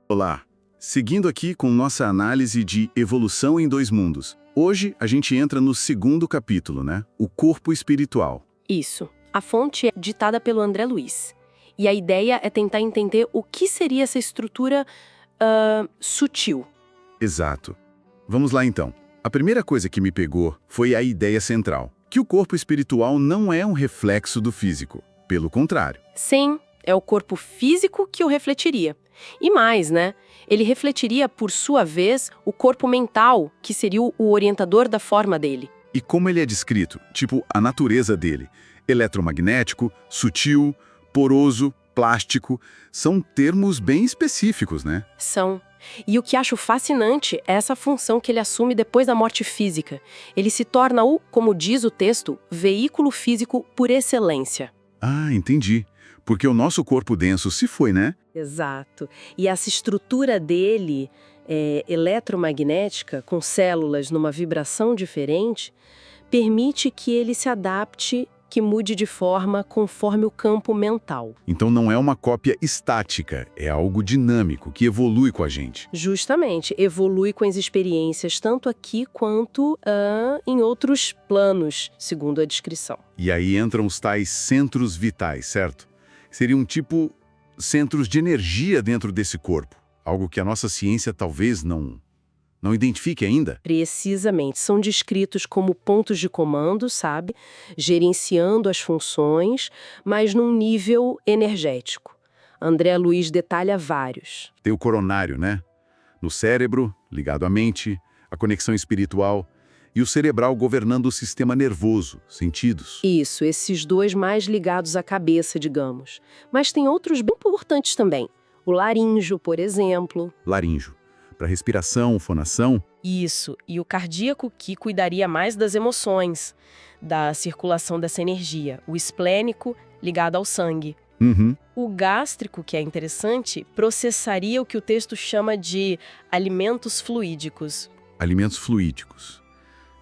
Olá! Seguindo aqui com nossa análise de evolução em dois mundos. Hoje a gente entra no segundo capítulo, né? O corpo espiritual. Isso. A fonte é ditada pelo André Luiz. E a ideia é tentar entender o que seria essa estrutura sutil. Exato. Vamos lá então. A primeira coisa que me pegou foi a ideia central, que o corpo espiritual não é um reflexo do físico. Pelo contrário. Sim, é o corpo físico que o refletiria. E mais, né? Ele refletiria, por sua vez, o corpo mental, que seria o orientador da forma dele. E como ele é descrito? Tipo, a natureza dele. Eletromagnético, sutil, poroso, plástico. São termos bem específicos, né? São. E o que acho fascinante é essa função que ele assume depois da morte física. Ele se torna como diz o texto, veículo físico por excelência. Ah, entendi. Porque o nosso corpo denso se foi, né? Exato. E essa estrutura dele, eletromagnética, com células numa vibração diferente, permite que ele se adapte, que mude de forma conforme o campo mental. Então não é uma cópia estática, é algo dinâmico, que evolui com a gente. Justamente, evolui com as experiências, tanto aqui quanto em outros planos, segundo a descrição. E aí entram os tais centros vitais, certo? Seriam tipo centros de energia dentro desse corpo. Algo que a nossa ciência talvez não identifique ainda. Precisamente. São descritos como pontos de comando, sabe? Gerenciando as funções, mas num nível energético. André Luiz detalha vários. Tem o coronário, né? No cérebro, ligado à mente, a conexão espiritual e o cerebral governando o sistema nervoso, sentidos. Isso, esses dois mais ligados à cabeça, digamos. Mas tem outros bem importantes também. O laríngeo, por exemplo. Laríngeo. Para respiração, fonação. Isso, e o cardíaco que cuidaria mais das emoções, da circulação dessa energia. O esplênico, ligado ao sangue. Uhum. O gástrico, que é interessante, processaria o que o texto chama de alimentos fluídicos. Alimentos fluídicos.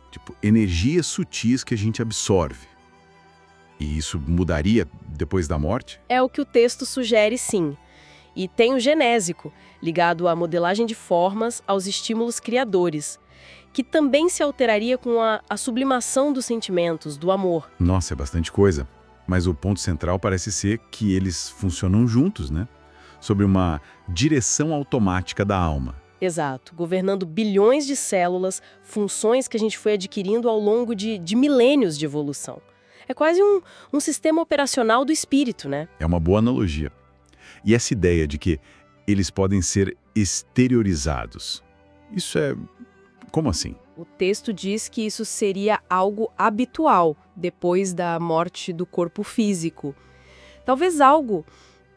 Tipo, energias sutis que a gente absorve. E isso mudaria depois da morte? É o que o texto sugere, sim. E tem o genésico, ligado à modelagem de formas, aos estímulos criadores, que também se alteraria com a sublimação dos sentimentos, do amor. Nossa, é bastante coisa. Mas o ponto central parece ser que eles funcionam juntos, né? Sob uma direção automática da alma. Exato, governando bilhões de células, funções que a gente foi adquirindo ao longo de milênios de evolução. É quase um sistema operacional do espírito, né? É uma boa analogia. E essa ideia de que eles podem ser exteriorizados. Isso é... como assim? O texto diz que isso seria algo habitual depois da morte do corpo físico. Talvez algo...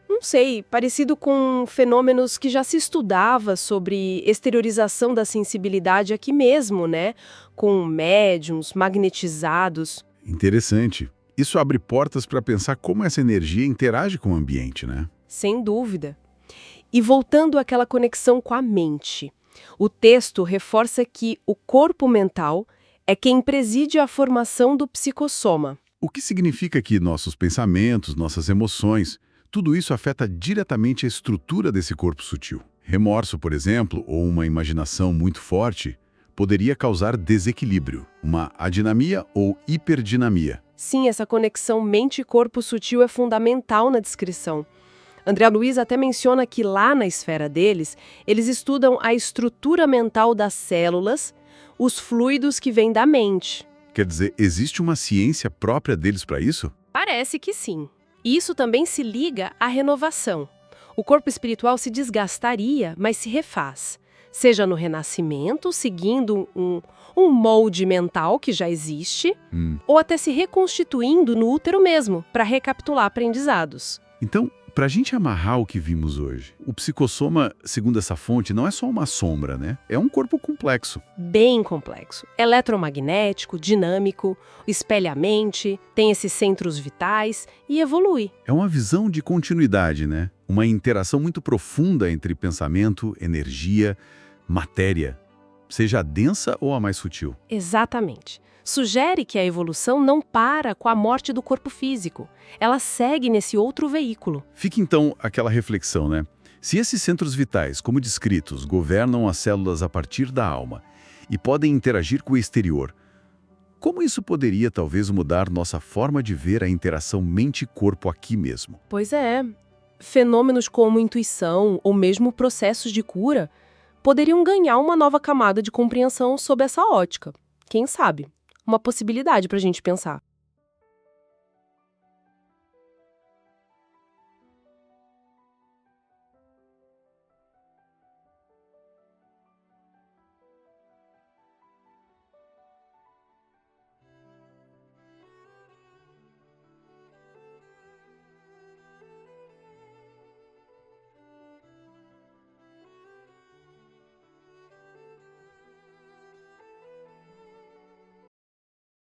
não sei, parecido com fenômenos que já se estudava sobre exteriorização da sensibilidade aqui mesmo, né? Com médiums magnetizados. Interessante. Isso abre portas para pensar como essa energia interage com o ambiente, né? Sem dúvida. E voltando àquela conexão com a mente, o texto reforça que o corpo mental é quem preside a formação do psicossoma. O que significa que nossos pensamentos, nossas emoções... tudo isso afeta diretamente a estrutura desse corpo sutil. Remorso, por exemplo, ou uma imaginação muito forte, poderia causar desequilíbrio, uma adinamia ou hiperdinamia. Sim, essa conexão mente e corpo sutil é fundamental na descrição. André Luiz até menciona que lá na esfera deles, eles estudam a estrutura mental das células, os fluidos que vêm da mente. Quer dizer, existe uma ciência própria deles para isso? Parece que sim. Isso também se liga à renovação. O corpo espiritual se desgastaria, mas se refaz. Seja no renascimento, seguindo um molde mental que já existe, ou até se reconstituindo no útero mesmo, para recapitular aprendizados. Então, para a gente amarrar o que vimos hoje, o psicossoma, segundo essa fonte, não é só uma sombra, né? É um corpo complexo. Bem complexo. Eletromagnético, dinâmico, espelha a mente, tem esses centros vitais e evolui. É uma visão de continuidade, né? Uma interação muito profunda entre pensamento, energia, matéria, seja a densa ou a mais sutil. Exatamente. Sugere que a evolução não para com a morte do corpo físico. Ela segue nesse outro veículo. Fica então aquela reflexão, né? Se esses centros vitais, como descritos, governam as células a partir da alma e podem interagir com o exterior, como isso poderia talvez mudar nossa forma de ver a interação mente-corpo aqui mesmo? Pois é. Fenômenos como intuição ou mesmo processos de cura poderiam ganhar uma nova camada de compreensão sob essa ótica. Quem sabe? Uma possibilidade para a gente pensar.